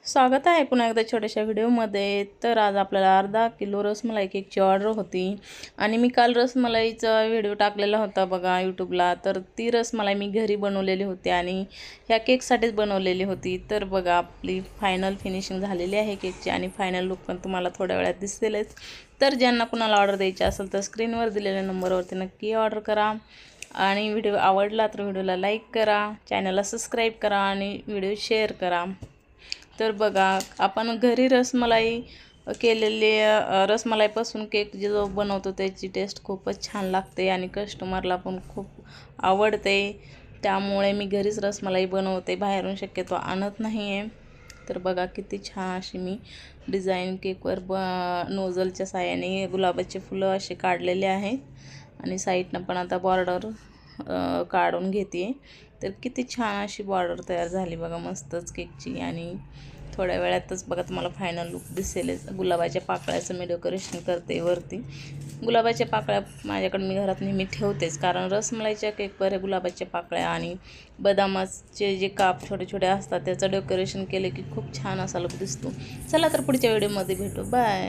स्वागत आहे पुन्हा एकदा छोट्याशा व्हिडिओमध्ये। तर आज आपल्याला अर्धा किलो रसमलाई केकची ऑर्डर होती आणि मी काल रसमलाईचा व्हिडिओ टाकलेला होता बघा यूट्यूबला। तर ती रसमलाई मी घरी बनवलेली होती आणि ह्या केकसाठीच बनवलेली होती। तर बघा आपली फायनल फिनिशिंग झालेली आहे केकची आणि फायनल लुक पण तुम्हाला थोड्या वेळात दिसेलच। तर ज्यांना कुणाला ऑर्डर द्यायची असेल तर स्क्रीनवर दिलेल्या नंबरवरती नक्की ऑर्डर करा आणि व्हिडिओ आवडला तर व्हिडिओला लाईक करा, चॅनलला सबस्क्राईब करा आणि व्हिडिओ शेअर करा। तर बघा आपण घरी रसमलाई केलेली रसमलाईपासून केक जो बनवतो त्याची टेस्ट खूपच छान लागते आणि कस्टमरला पण खूप आवडते। त्यामुळे मी घरीच रसमलाई बनवते, बाहेरून शक्यतो आणत नाही आहे। तर बघा किती छान अशी मी डिझाईन केकवर नोझलच्या साहाय्याने गुलाबाचे फुलं असे काढलेले आहेत आणि साईडनं पण आता बॉर्डर काढून घेते। तर किती छान अशी बॉर्डर तयार झाली बघा मस्तच केकची आणि थोड्या वेळातच बघा तुम्हाला फायनल लुक दिसेलच। गुलाबाच्या पाकळ्याचं मी डेकोरेशन करते वरती। गुलाबाच्या पाकळ्या माझ्याकडे मी घरात नेहमी ठेवतेच, कारण रसमलाईच्या केकवर गुलाबाच्या पाकळ्या आणि बदामाचे जे काप छोटे छोटे असतात त्याचं डेकोरेशन केले की खूप छान असा लुक दिसतो। चला तर पुढच्या व्हिडिओमध्ये भेटू, बाय।